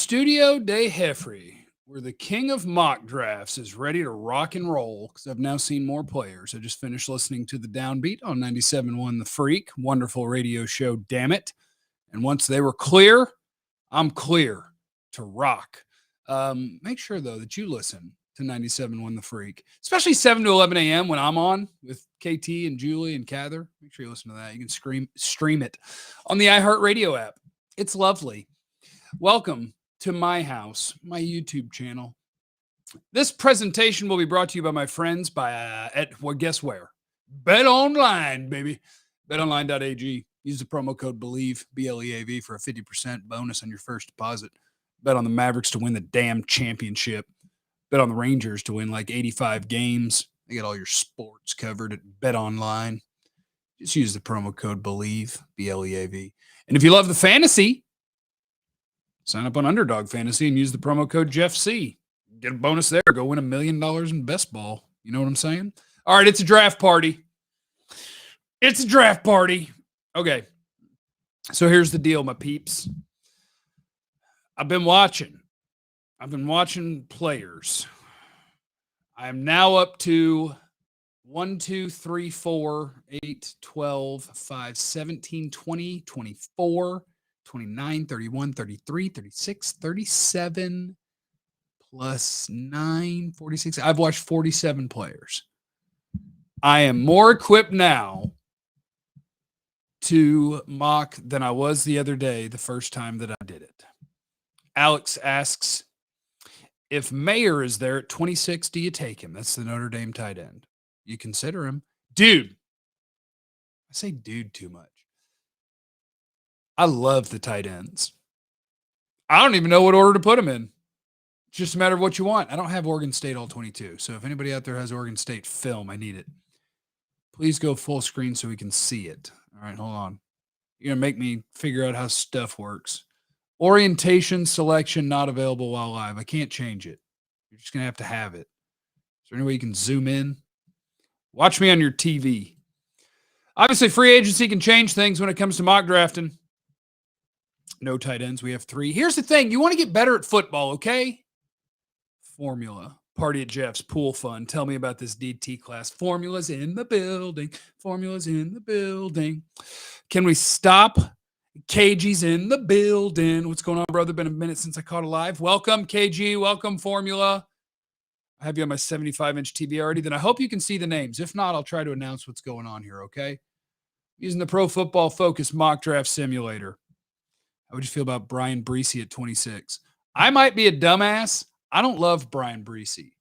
Studio de Jeffrey, where the king of mock drafts is ready to rock and roll because I've now seen more players. I just finished listening to the Downbeat on 97.1 The Freak. Wonderful radio show, damn it. And once they were clear, I'm clear to rock. Make sure, though, that you listen to 97.1 The Freak, especially 7 to 11 a.m. when I'm on with KT and Julie and Cather. Make sure you listen to that. You can stream it on the iHeartRadio app. It's lovely. Welcome to my house, my YouTube channel. This presentation will be brought to you by my friends guess where? Bet Online, baby. BetOnline.ag. Use the promo code BELIEVE, BLEAV, for a 50% bonus on your first deposit. Bet on the Mavericks to win the damn championship. Bet on the Rangers to win like 85 games. They got all your sports covered at BetOnline. Just use the promo code BELIEVE, BLEAV. And if you love the fantasy, sign up on Underdog Fantasy and use the promo code Jeff C. Get a bonus there. Go win $1 million in best ball. You know what I'm saying? All right, it's a draft party. It's a draft party. Okay, so here's the deal, my peeps. I've been watching players. I am now up to 1, 2, 3, 4, 8, 12, 5, 17, 20, 24, 29, 31, 33, 36, 37, plus 9, 46. I've watched 47 players. I am more equipped now to mock than I was the other day, the first time that I did it. Alex asks, if Mayer is there at 26, do you take him? That's the Notre Dame tight end. You consider him. Dude. I say dude too much. I love the tight ends. I don't even know what order to put them in. It's just a matter of what you want. I don't have Oregon State all 22. So if anybody out there has Oregon State film, I need it. Please go full screen so we can see it. All right, hold on. You're going to make me figure out how stuff works. Orientation selection not available while live. I can't change it. You're just going to have it. Is there any way you can zoom in? Watch me on your TV. Obviously, free agency can change things when it comes to mock drafting. No tight ends. We have 3. Here's the thing. You want to get better at football, okay? Formula. Party at Jeff's. Pool fun. Tell me about this DT class. Formulas in the building. Formulas in the building. Can we stop? KG's in the building. What's going on, brother? Been a minute since I caught a live. Welcome, KG. Welcome, Formula. I have you on my 75-inch TV already. Then I hope you can see the names. If not, I'll try to announce what's going on here, okay? Using the Pro Football Focus mock draft simulator. How would you feel about Brian Breesy at 26? I might be a dumbass. I don't love Brian Breesy.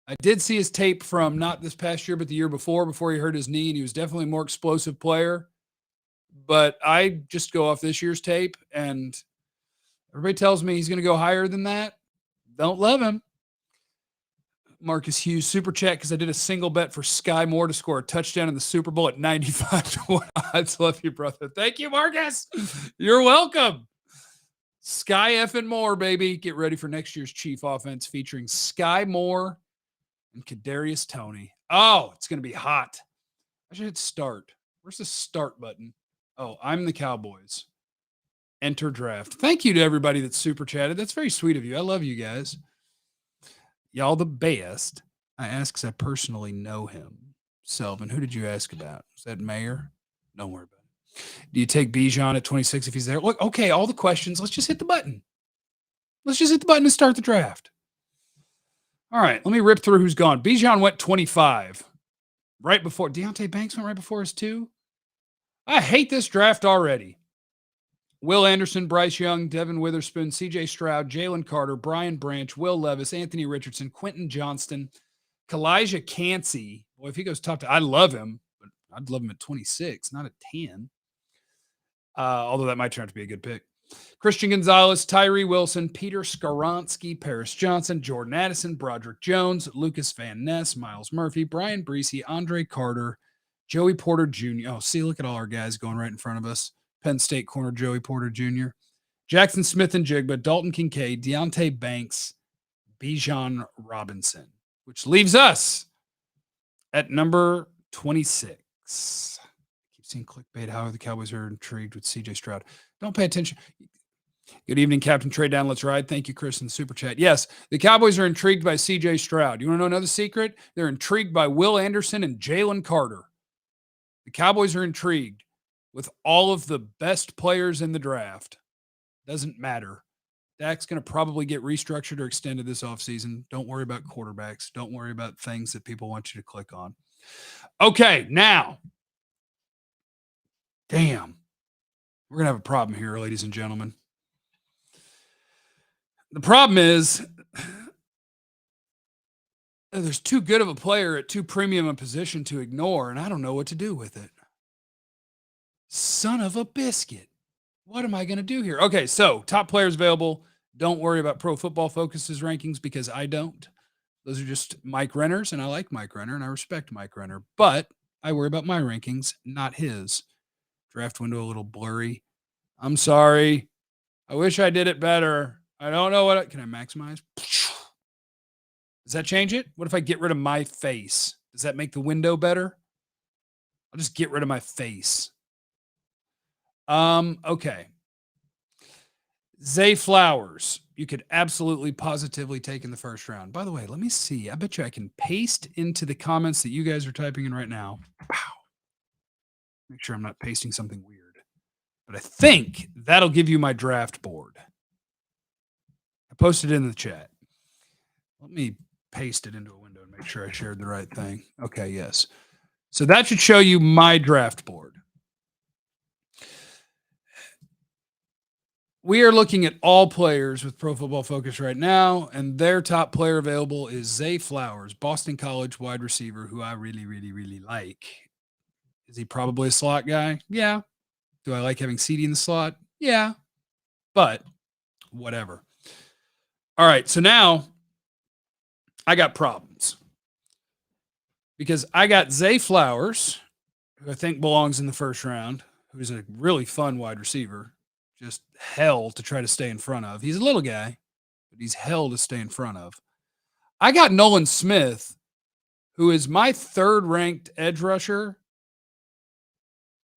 I did see his tape from not this past year, but the year before he hurt his knee, and he was definitely a more explosive player. But I just go off this year's tape, and everybody tells me he's going to go higher than that. Don't love him. Marcus Hughes, super chat, because I did a single bet for Sky Moore to score a touchdown in the Super Bowl at 95 to 1 odds. Love you, brother. Thank you, Marcus. You're welcome. Sky effing Moore, baby. Get ready for next year's Chief offense featuring Sky Moore and Kadarius Toney. Oh, it's going to be hot. I should hit start. Where's the start button? Oh, I'm the Cowboys. Enter draft. Thank you to everybody that super chatted. That's very sweet of you. I love you guys. Y'all the best. I ask because I personally know him. Selvin, who did you ask about? Was that Mayer? Don't worry about it. Do you take Bijan at 26 if he's there? Look, okay, all the questions. Let's just hit the button. Let's just hit the button and start the draft. All right, let me rip through who's gone. Bijan went 25. Right before. Deontay Banks went right before his 2. I hate this draft already. Will Anderson, Bryce Young, Devin Witherspoon, CJ Stroud, Jalen Carter, Brian Branch, Will Levis, Anthony Richardson, Quentin Johnston, Kalijah Cansey. Boy, if he goes top 10, I love him, but I'd love him at 26, not at 10. Although that might turn out to be a good pick. Christian Gonzalez, Tyree Wilson, Peter Skoronsky, Paris Johnson, Jordan Addison, Broderick Jones, Lucas Van Ness, Miles Murphy, Brian Breesy, Andre Carter, Joey Porter Jr. Oh, see, look at all our guys going right in front of us. Penn State corner Joey Porter Jr., Jackson Smith and Jigba, Dalton Kincaid, Deontay Banks, Bijan Robinson, which leaves us at number 26. Keep seeing clickbait. How the Cowboys are intrigued with CJ Stroud. Don't pay attention. Good evening, Captain Trade Down. Let's ride. Thank you, Chris, in the super chat. Yes, the Cowboys are intrigued by CJ Stroud. You want to know another secret? They're intrigued by Will Anderson and Jalin Carter. The Cowboys are intrigued with all of the best players in the draft. Doesn't matter. Dak's going to probably get restructured or extended this offseason. Don't worry about quarterbacks. Don't worry about things that people want you to click on. Okay, now. Damn. We're going to have a problem here, ladies and gentlemen. The problem is there's too good of a player at too premium a position to ignore, and I don't know what to do with it. Son of a biscuit. What am I going to do here? Okay, so top players available. Don't worry about Pro Football Focus's rankings because I don't. Those are just Mike Renner's, and I like Mike Renner, and I respect Mike Renner. But I worry about my rankings, not his. Draft window a little blurry. I'm sorry. I wish I did it better. I don't know what can I maximize? Does that change it? What if I get rid of my face? Does that make the window better? I'll just get rid of my face. Okay. Zay Flowers, you could absolutely positively take in the first round. By the way, let me see. I bet you I can paste into the comments that you guys are typing in right now. Wow. Make sure I'm not pasting something weird. But I think that'll give you my draft board. I posted it in the chat. Let me paste it into a window and make sure I shared the right thing. Okay, yes. So that should show you my draft board. We are looking at all players with Pro Football Focus right now, and their top player available is Zay Flowers, Boston College wide receiver, who I really, really, really like. Is he probably a slot guy? Yeah. Do I like having CD in the slot? Yeah. But whatever. All right, so now I got problems. Because I got Zay Flowers, who I think belongs in the first round, who's a really fun wide receiver. Just hell to try to stay in front of. He's a little guy, but he's hell to stay in front of. I got Nolan Smith, who is my third ranked edge rusher.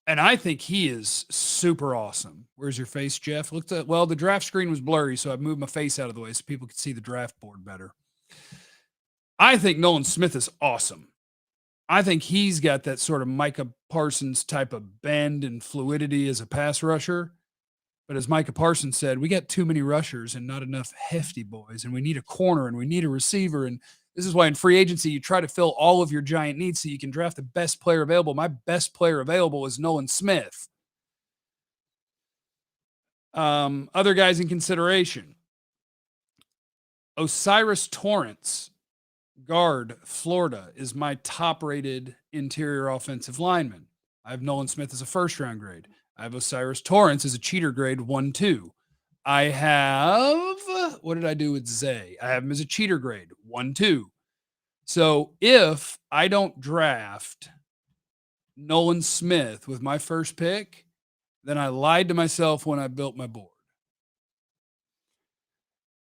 And I think he is super awesome. Where's your face, Jeff? Well, the draft screen was blurry, so I moved my face out of the way so people could see the draft board better. I think Nolan Smith is awesome. I think he's got that sort of Micah Parsons type of bend and fluidity as a pass rusher. But as Micah Parsons said, we got too many rushers and not enough hefty boys, and we need a corner and we need a receiver. And this is why in free agency, you try to fill all of your giant needs so you can draft the best player available. My best player available is Nolan Smith. Other guys in consideration. Osiris Torrance, guard, Florida, is my top-rated interior offensive lineman. I have Nolan Smith as a first-round grade. I have Osiris Torrance as a cheater grade 1-2. I have, what did I do with Zay? I have him as a cheater grade 1-2. So if I don't draft Nolan Smith with my first pick, then I lied to myself when I built my board.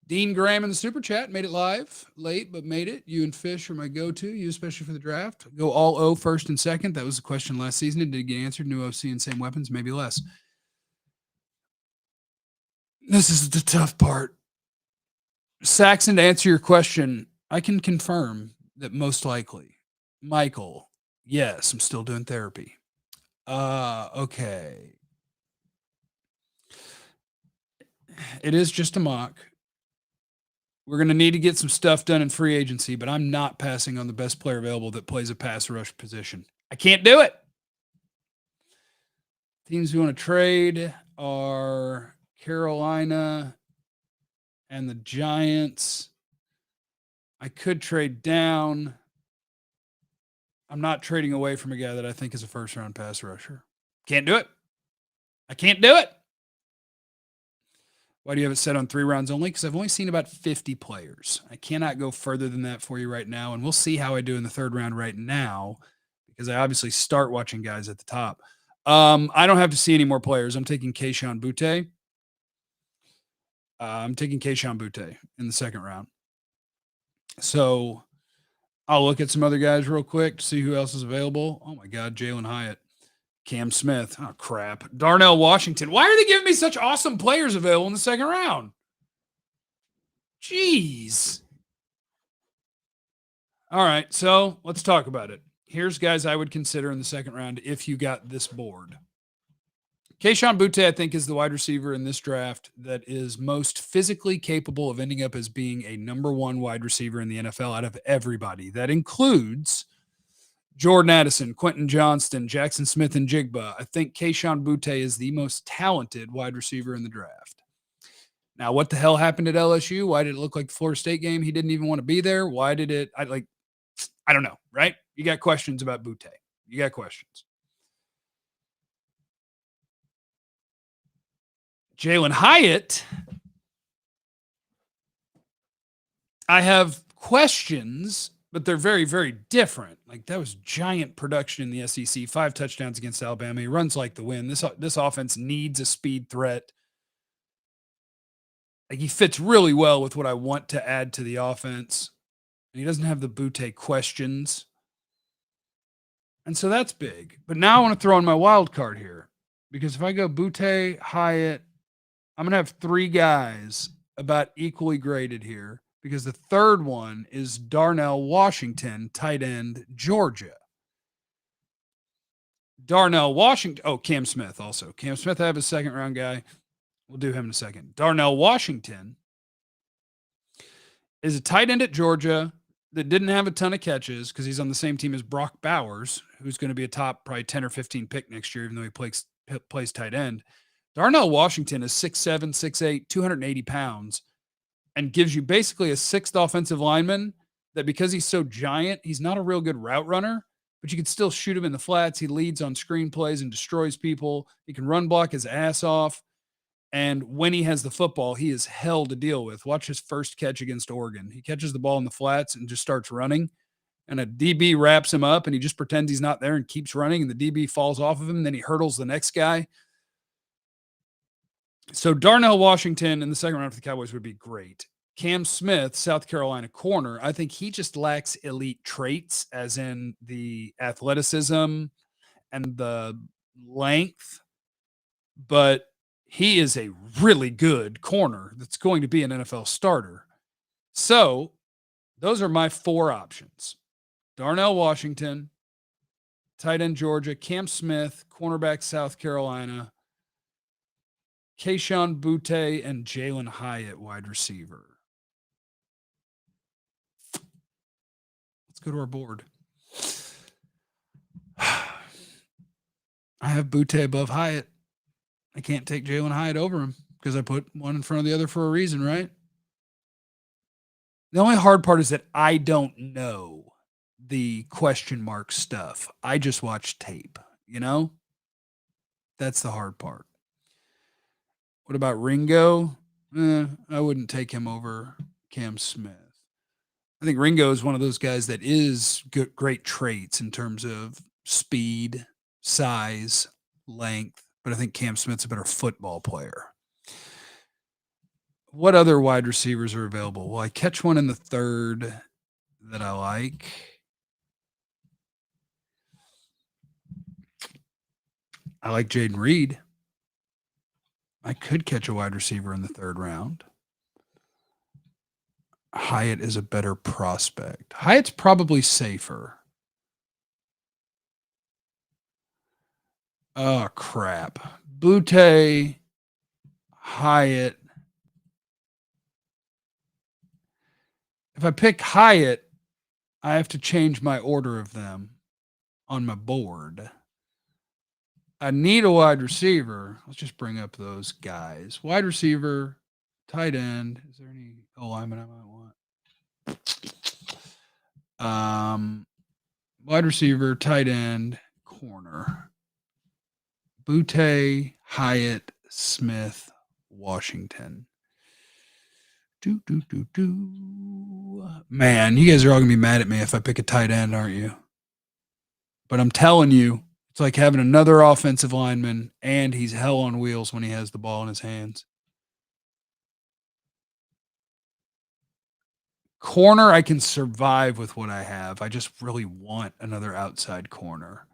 Dean Graham in the super chat made it live late, but made it. You and Fish are my go-to, you especially for the draft. Go all O first and second. That was the question last season. It did get answered. New OC and same weapons, maybe less. This is the tough part. Saxon, to answer your question, I can confirm that most likely. Michael, yes, I'm still doing therapy. Okay. It is just a mock. We're going to need to get some stuff done in free agency, but I'm not passing on the best player available that plays a pass rush position. I can't do it. Teams who want to trade are Carolina and the Giants. I could trade down. I'm not trading away from a guy that I think is a first-round pass rusher. Can't do it. I can't do it. Why do you have it set on 3 rounds only? Because I've only seen about 50 players. I cannot go further than that for you right now, and we'll see how I do in the third round right now because I obviously start watching guys at the top. I don't have to see any more players. I'm taking Kayshon Boutte. In the second round. So I'll look at some other guys real quick to see who else is available. Oh, my God, Jalin Hyatt. Cam Smith. Oh, crap. Darnell Washington. Why are they giving me such awesome players available in the second round? Jeez. All right, so let's talk about it. Here's guys I would consider in the second round if you got this board. Kayshon Boutte, I think, is the wide receiver in this draft that is most physically capable of ending up as being a number one wide receiver in the NFL out of everybody. That includes Jordan Addison, Quentin Johnston, Jackson Smith, and Jigba. I think Kayshon Boutte is the most talented wide receiver in the draft. Now, what the hell happened at LSU? Why did it look like the Florida State game? He didn't even want to be there. Why did it? I don't know, right? You got questions about Boutte. You got questions. Jalin Hyatt, I have questions, but they're very, very different. Like that was giant production in the SEC, 5 touchdowns against Alabama. He runs like the wind. This offense needs a speed threat. Like he fits really well with what I want to add to the offense. And he doesn't have the Boutte questions. And so that's big. But now I want to throw in my wild card here. Because if I go Boutte, Hyatt, I'm going to have 3 guys about equally graded here. Because the third one is Darnell Washington, tight end, Georgia. Darnell Washington. Oh, Cam Smith also. Cam Smith, I have a second round guy. We'll do him in a second. Darnell Washington is a tight end at Georgia that didn't have a ton of catches because he's on the same team as Brock Bowers, who's going to be a top probably 10 or 15 pick next year, even though he plays tight end. Darnell Washington is 6'7", 6'8", 280 pounds, and gives you basically a 6th offensive lineman that because he's so giant, he's not a real good route runner, but you can still shoot him in the flats. He leads on screen plays and destroys people. He can run block his ass off. And when he has the football, he is hell to deal with. Watch his first catch against Oregon. He catches the ball in the flats and just starts running. And a DB wraps him up and he just pretends he's not there and keeps running. And the DB falls off of him. And then he hurdles the next guy. So Darnell Washington in the second round for the Cowboys would be great. Cam Smith, South Carolina corner, I think he just lacks elite traits, as in the athleticism and the length. But he is a really good corner that's going to be an NFL starter. So those are my 4 options. Darnell Washington, tight end Georgia, Cam Smith, cornerback South Carolina, Kayshon Boutte, and Jalin Hyatt, wide receiver. Let's go to our board. I have Boutte above Hyatt. I can't take Jalin Hyatt over him because I put one in front of the other for a reason, right? The only hard part is that I don't know the question mark stuff. I just watch tape, you know? That's the hard part. What about Ringo? I wouldn't take him over Cam Smith. I think Ringo is one of those guys that is great traits in terms of speed, size, length, but I think Cam Smith's a better football player. What other wide receivers are available? Well, I catch one in the third that I like. I like Jaden Reed. I could catch a wide receiver in the third round. Hyatt is a better prospect. Hyatt's probably safer. Oh, crap. Boutte, Hyatt. If I pick Hyatt, I have to change my order of them on my board. I need a wide receiver. Let's just bring up those guys. Wide receiver, tight end. Is there any lineman I might want? Wide receiver, tight end, corner. Boutte, Hyatt, Smith, Washington. Man, you guys are all going to be mad at me if I pick a tight end, aren't you? But I'm telling you, it's like having another offensive lineman, and he's hell on wheels when he has the ball in his hands. Corner, I can survive with what I have. I just really want another outside corner.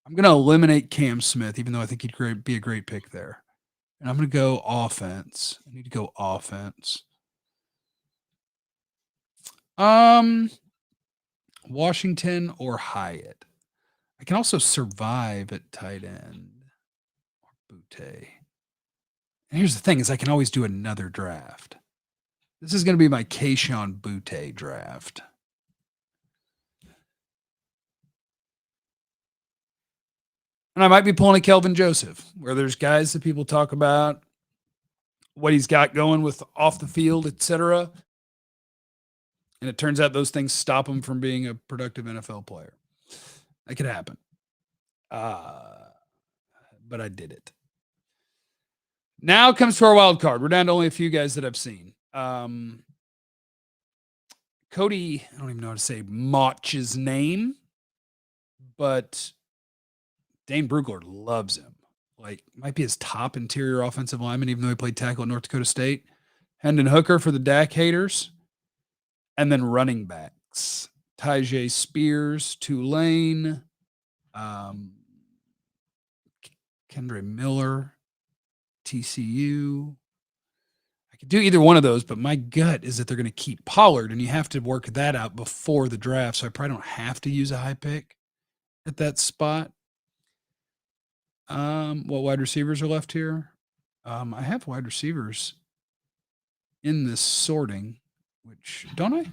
I'm going to eliminate Cam Smith, even though I think he'd be a great pick there. And I'm going to go offense. I need to go offense. Washington or Hyatt. I can also survive at tight end or Butte. And here's the thing is I can always do another draft. This is going to be my Kayshon Butte draft. And I might be pulling a Kelvin Joseph, where there's guys that people talk about what he's got going with off the field, etc. And it turns out those things stop him from being a productive NFL player. That could happen. But I did it. Now comes to our wild card. We're down to only a few guys that I've seen. Cody, I don't even know how to say Mach's name, but Dane Brugler loves him. Like, might be his top interior offensive lineman, even though he played tackle at North Dakota State. Hendon Hooker for the Dak haters. And then running backs. Tyjae Spears, Tulane. Kendre Miller, TCU. I could do either one of those, but my gut is that they're going to keep Pollard, and you have to work that out before the draft, so I probably don't have to use a high pick at that spot. What wide receivers are left here? I have wide receivers in this sorting, which don't I?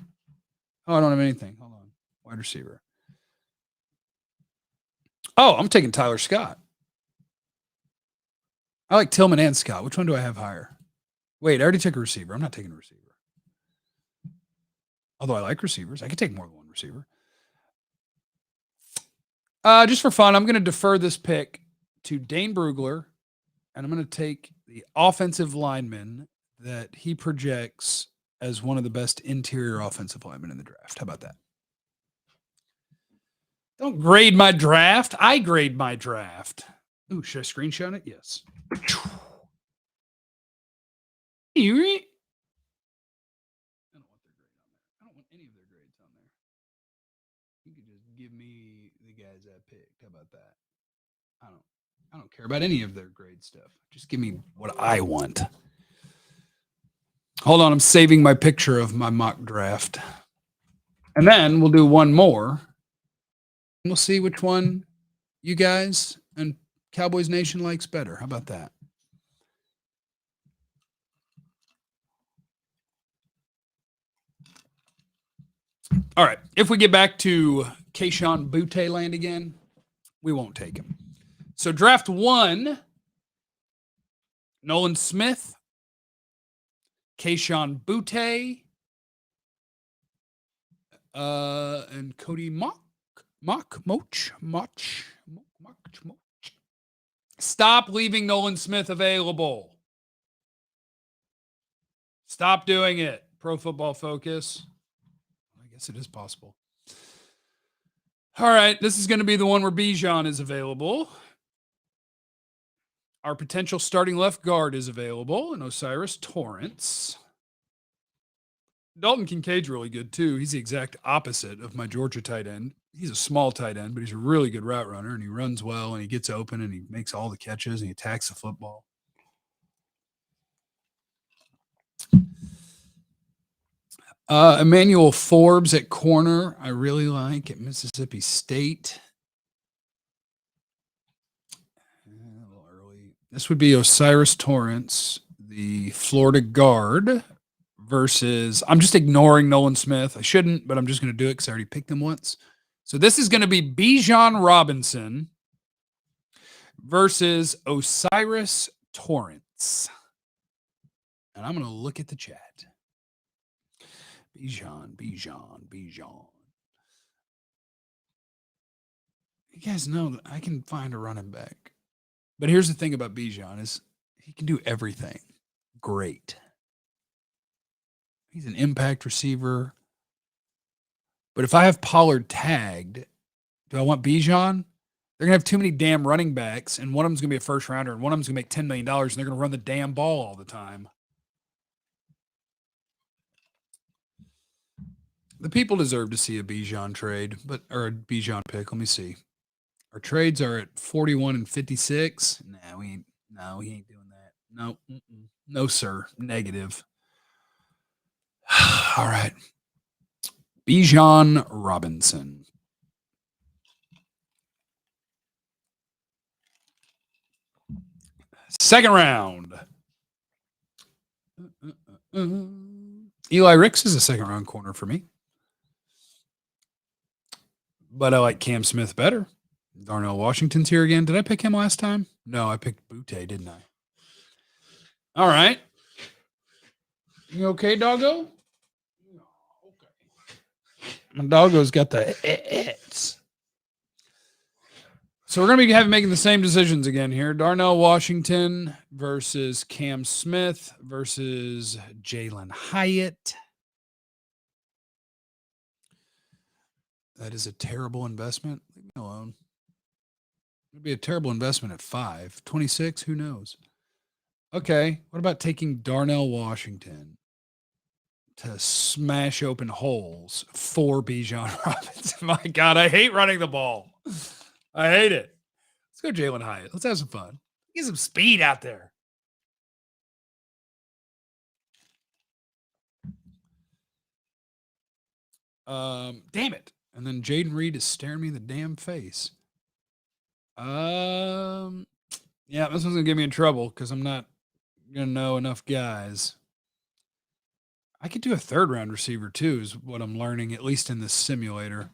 Oh, I don't have anything. Hold on. Wide receiver. Oh, I'm taking Tyler Scott. I like Tillman and Scott. Which one do I have higher? Wait, I already took a receiver. I'm not taking a receiver. Although I like receivers. I could take more than one receiver. Just for fun, I'm going to defer this pick to Dane Brugler, and I'm going to take the offensive lineman that he projects as one of the best interior offensive linemen in the draft. How about that? Don't grade my draft. I grade my draft. Ooh, should I screenshot it? Yes. I don't want their grade on there. I don't want any of their grades on there. You could just give me the guys I picked. How about that? I don't care about any of their grade stuff. Just give me what I want. Hold on, I'm saving my picture of my mock draft. And then we'll do one more. And we'll see which one you guys and Cowboys Nation likes better. How about that? All right. If we get back to Kayshon Butte land again, we won't take him. So draft 1, Nolan Smith, Kayshon Butte, and Cody Moch. Stop leaving Nolan Smith available. Stop doing it. Pro Football Focus. I guess it is possible. All right, this is going to be the one where Bijan is available. Our potential starting left guard is available, and Osiris Torrance. Dalton Kincaid's really good, too. He's the exact opposite of my Georgia tight end. He's a small tight end, but he's a really good route runner, and he runs well, and he gets open, and he makes all the catches, and he attacks the football. Emmanuel Forbes at corner, I really like at Mississippi State. A little early. This would be Osiris Torrance, the Florida guard, versus, I'm just ignoring Nolan Smith. I shouldn't, but I'm just going to do it because I already picked him once. So this is going to be Bijan Robinson versus Osiris Torrance. And I'm going to look at the chat. Bijan. You guys know that I can find a running back. But here's the thing about Bijan is he can do everything great. He's an impact receiver. But if I have Pollard tagged, do I want Bijan? They're going to have too many damn running backs, and one of them's going to be a first rounder, and one of them's going to make $10 million, and they're going to run the damn ball all the time. The people deserve to see a Bijan trade, or a Bijan pick. Let me see. Our trades are at 41 and 56. We ain't doing that. No, no, sir. Negative. All right. Bijan Robinson. Second round. Eli Ricks is a second round corner for me. But I like Cam Smith better. Darnell Washington's here again. Did I pick him last time? No, I picked Butte, didn't I? All right. You okay, doggo? Okay. My doggo's got the it's. So we're going to be making the same decisions again here. Darnell Washington versus Cam Smith versus Jalin Hyatt. That is a terrible investment. Leave me alone. It would be a terrible investment at 5. 26, who knows? Okay, what about taking Darnell Washington to smash open holes for Bijan Robinson? My God, I hate running the ball. I hate it. Let's go Jalin Hyatt. Let's have some fun. Get some speed out there. Damn it. And then Jaden Reed is staring me in the damn face. Yeah, this one's gonna get me in trouble because I'm not gonna know enough guys. I could do a third round receiver too, is what I'm learning, at least in this simulator.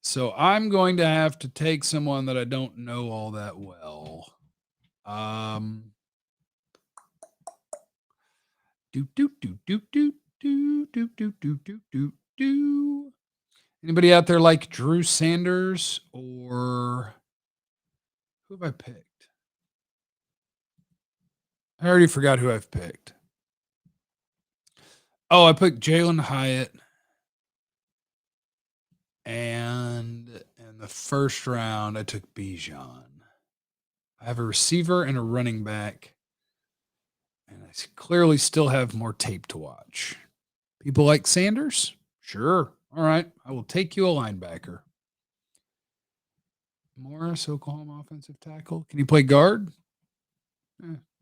So I'm going to have to take someone that I don't know all that well. Anybody out there like Drew Sanders or who have I picked? I already forgot who I've picked. Oh, I picked Jalin Hyatt. And in the first round, I took Bijan. I have a receiver and a running back. And I clearly still have more tape to watch. People like Sanders? Sure. All right. I will take you a linebacker. Morris, Oklahoma offensive tackle. Can you play guard?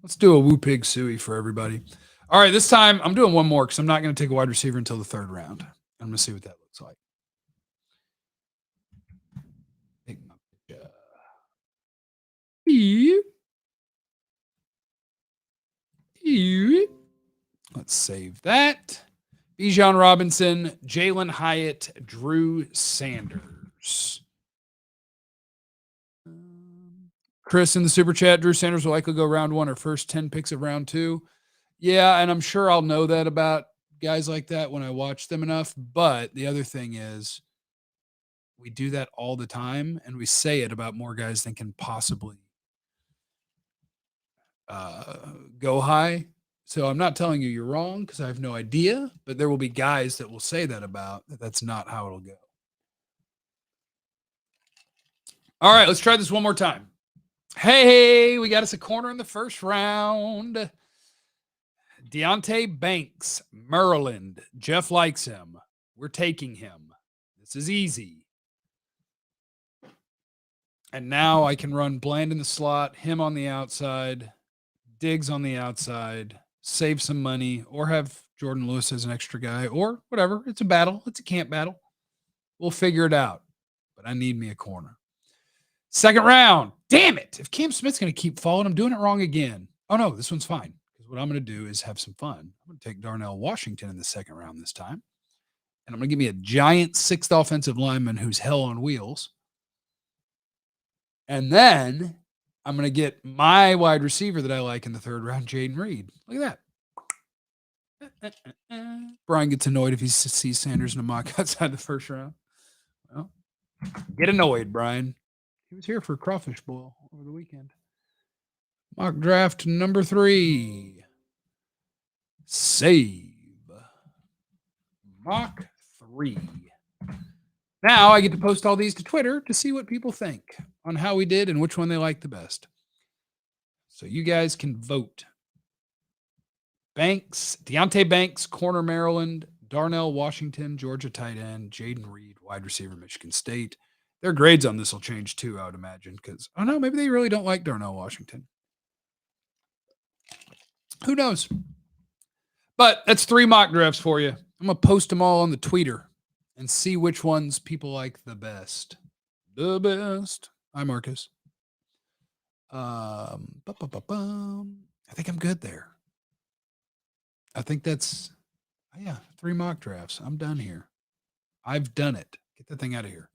Let's do a Woo Pig Suey for everybody. All right. This time, I'm doing one more because I'm not going to take a wide receiver until the third round. I'm going to see what that looks like. Let's save that. Bijan Robinson, Jalin Hyatt, Drew Sanders. Chris in the super chat, Drew Sanders will likely go round 1 or first 10 picks of round 2. Yeah, and I'm sure I'll know that about guys like that when I watch them enough. But the other thing is, we do that all the time, and we say it about more guys than can possibly go high. So I'm not telling you you're wrong because I have no idea, but there will be guys that will say that about that. That's not how it'll go. All right, let's try this one more time. Hey, we got us a corner in the first round. Deontay Banks, Maryland. Jeff likes him. We're taking him. This is easy. And now I can run Bland in the slot, him on the outside, Diggs on the outside, save some money, or have Jordan Lewis as an extra guy, or whatever. It's a battle. It's a camp battle. We'll figure it out. But I need me a corner. Second round. Damn it. If Cam Smith's going to keep falling, I'm doing it wrong again. Oh, no, this one's fine. Because what I'm going to do is have some fun. I'm going to take Darnell Washington in the second round this time. And I'm going to give me a giant 6th offensive lineman who's hell on wheels. And then I'm going to get my wide receiver that I like in the third round, Jaden Reed. Look at that. Brian gets annoyed if he sees Sanders in a mock outside the first round. Well, get annoyed, Brian. He was here for Crawfish Bowl over the weekend. Mock draft number 3. Save. Mock 3. Now I get to post all these to Twitter to see what people think on how we did and which one they like the best. So you guys can vote. Banks, Deontay Banks, corner Maryland, Darnell Washington, Georgia tight end, Jaden Reed, wide receiver, Michigan State, Their grades on this will change too, I would imagine, because I don't know, maybe they really don't like Darnell Washington. Who knows? But that's 3 mock drafts for you. I'm going to post them all on the tweeter and see which ones people like the best. The best. Hi, Marcus. I think I'm good there. I think that's, 3 mock drafts. I'm done here. I've done it. Get the thing out of here.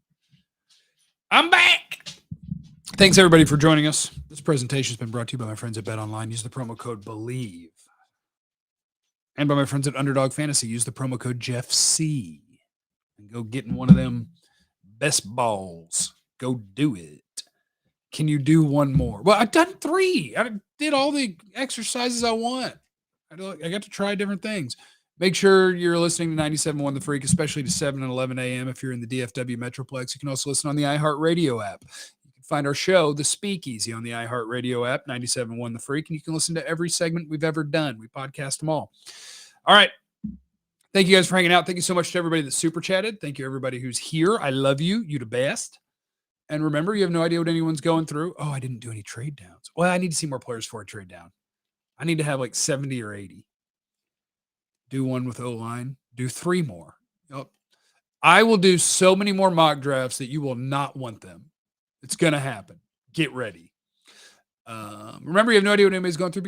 I'm back. Thanks, everybody, for joining us. This presentation has been brought to you by my friends at BetOnline. Use the promo code BELIEVE. And by my friends at Underdog Fantasy. Use the promo code JeffC. And go get in one of them best balls. Go do it. Can you do one more? Well, I've done 3. I did all the exercises I want. I got to try different things. Make sure you're listening to 97.1 The Freak, especially to 7 and 11 a.m. if you're in the DFW Metroplex. You can also listen on the iHeartRadio app. You can find our show, The Speakeasy, on the iHeartRadio app, 97.1 The Freak, and you can listen to every segment we've ever done. We podcast them all. All right. Thank you guys for hanging out. Thank you so much to everybody that super chatted. Thank you, everybody who's here. I love you. You the best. And remember, you have no idea what anyone's going through. Oh, I didn't do any trade downs. Well, I need to see more players for a trade down. I need to have like 70 or 80. Do one with O-line. Do 3 more. I will do so many more mock drafts that you will not want them. It's going to happen. Get ready. Remember, you have no idea what anybody's going through.